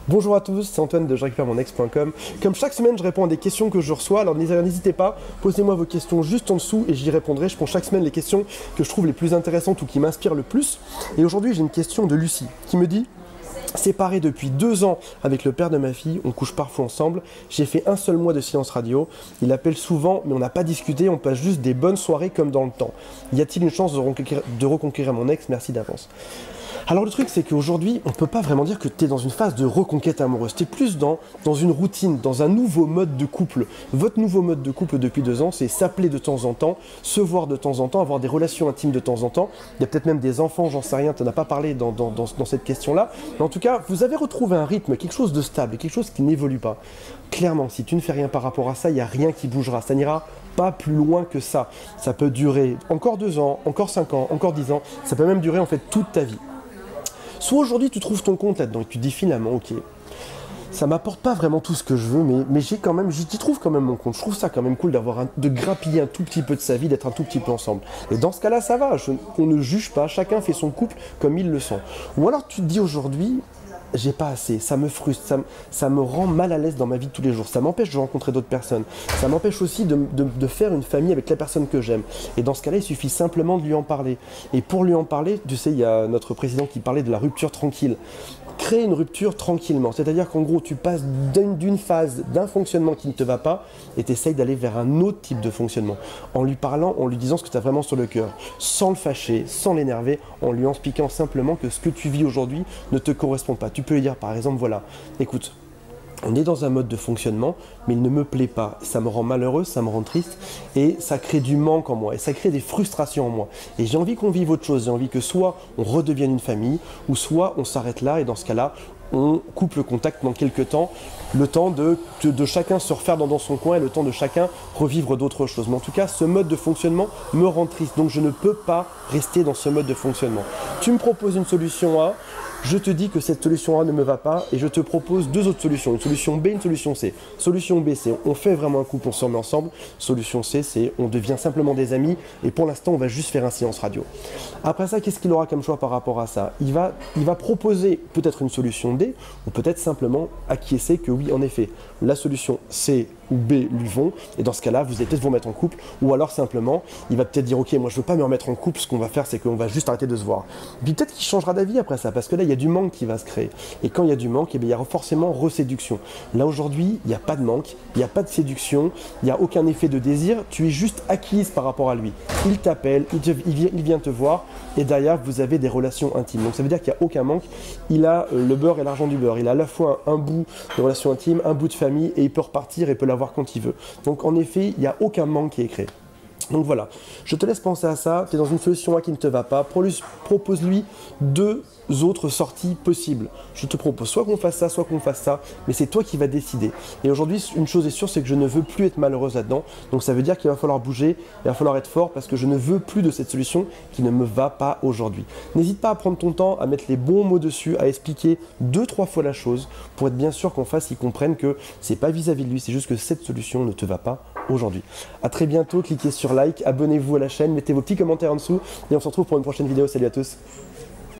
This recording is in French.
Bonjour à tous, c'est Antoine de je-récupère-mon-ex.com. Comme chaque semaine, je réponds à des questions que je reçois, alors n'hésitez pas, posez-moi vos questions juste en dessous et j'y répondrai. Je prends chaque semaine les questions que je trouve les plus intéressantes ou qui m'inspirent le plus. Et aujourd'hui, j'ai une question de Lucie qui me dit: séparé depuis 2 ans avec le père de ma fille, on couche parfois ensemble, j'ai fait un seul mois de silence radio, il appelle souvent mais on n'a pas discuté, on passe juste des bonnes soirées comme dans le temps. Y a-t-il une chance de reconquérir mon ex? Merci d'avance. Alors le truc c'est qu'aujourd'hui, on ne peut pas vraiment dire que tu es dans une phase de reconquête amoureuse, tu es plus dans une routine, dans un nouveau mode de couple. Votre nouveau mode de couple depuis 2 ans, c'est s'appeler de temps en temps, se voir de temps en temps, avoir des relations intimes de temps en temps. Il y a peut-être même des enfants, j'en sais rien, tu n'en as pas parlé dans cette question-là. Mais en tout cas, vous avez retrouvé un rythme, quelque chose de stable, quelque chose qui n'évolue pas. Clairement, si tu ne fais rien par rapport à ça, il n'y a rien qui bougera, ça n'ira pas plus loin que ça. Ça peut durer encore 2 ans, encore 5 ans, encore 10 ans, ça peut même durer en fait toute ta vie. Soit aujourd'hui tu trouves ton compte là-dedans et tu te dis finalement ok, ça m'apporte pas vraiment tout ce que je veux, mais j'y trouve quand même mon compte. Je trouve ça quand même cool de grappiller un tout petit peu de sa vie, d'être un tout petit peu ensemble. Et dans ce cas-là, ça va, on ne juge pas, chacun fait son couple comme il le sent. Ou alors tu te dis aujourd'hui, j'ai pas assez, ça me frustre, ça me rend mal à l'aise dans ma vie de tous les jours, ça m'empêche de rencontrer d'autres personnes, ça m'empêche aussi de faire une famille avec la personne que j'aime. Et dans ce cas-là, il suffit simplement de lui en parler. Et pour lui en parler, tu sais, il y a notre président qui parlait de la rupture tranquille. Créer une rupture tranquillement, c'est-à-dire qu'en gros tu passes d'une phase, d'un fonctionnement qui ne te va pas et tu essayes d'aller vers un autre type de fonctionnement en lui parlant, en lui disant ce que tu as vraiment sur le cœur, sans le fâcher, sans l'énerver, en lui expliquant simplement que ce que tu vis aujourd'hui ne te correspond pas. Tu peux lui dire par exemple, voilà, écoute, on est dans un mode de fonctionnement, mais il ne me plaît pas. Ça me rend malheureux, ça me rend triste, et ça crée du manque en moi, et ça crée des frustrations en moi. Et j'ai envie qu'on vive autre chose, j'ai envie que soit on redevienne une famille, ou soit on s'arrête là, et dans ce cas-là, on coupe le contact pendant quelques temps, le temps de chacun se refaire dans son coin, et le temps de chacun revivre d'autres choses. Mais en tout cas, ce mode de fonctionnement me rend triste, donc je ne peux pas rester dans ce mode de fonctionnement. Tu me proposes une solution A, je te dis que cette solution A ne me va pas et je te propose 2 autres solutions, une solution B, une solution C. Solution B, c'est on fait vraiment un couple, on se remet ensemble. Solution C, c'est on devient simplement des amis et pour l'instant on va juste faire un silence radio. Après ça, qu'est-ce qu'il aura comme choix par rapport à ça? Il va proposer peut-être une solution D ou peut-être simplement acquiescer que oui, en effet, la solution C ou B lui vont, et dans ce cas-là, vous allez peut-être vous remettre en couple, ou alors simplement, il va peut-être dire ok, moi je veux pas me remettre en couple, ce qu'on va faire c'est qu'on va juste arrêter de se voir. Puis peut-être qu'il changera d'avis après ça, parce que là il y a du manque qui va se créer, et quand il y a du manque, eh bien, il y a forcément reséduction. Là aujourd'hui, il n'y a pas de manque, il n'y a pas de séduction, il n'y a aucun effet de désir, tu es juste acquise par rapport à lui. Il t'appelle, il vient te voir, et derrière vous avez des relations intimes. Donc ça veut dire qu'il n'y a aucun manque, il a le beurre et l'argent du beurre, il a à la fois un bout de relation intime, un bout de famille, et il peut repartir et peut l'avoir quand il veut. Donc en effet, il n'y a aucun manque qui est créé. Donc voilà, je te laisse penser à ça, tu es dans une solution A qui ne te va pas, propose-lui 2 autres sorties possibles. Je te propose soit qu'on fasse ça, mais c'est toi qui vas décider. Et aujourd'hui, une chose est sûre, c'est que je ne veux plus être malheureuse là-dedans, donc ça veut dire qu'il va falloir bouger, il va falloir être fort, parce que je ne veux plus de cette solution qui ne me va pas aujourd'hui. N'hésite pas à prendre ton temps, à mettre les bons mots dessus, à expliquer 2-3 fois la chose, pour être bien sûr qu'en face, ils comprennent que c'est pas vis-à-vis de lui, c'est juste que cette solution ne te va pas aujourd'hui. A très bientôt, cliquez sur like, abonnez-vous à la chaîne, mettez vos petits commentaires en dessous, et on se retrouve pour une prochaine vidéo. Salut à tous.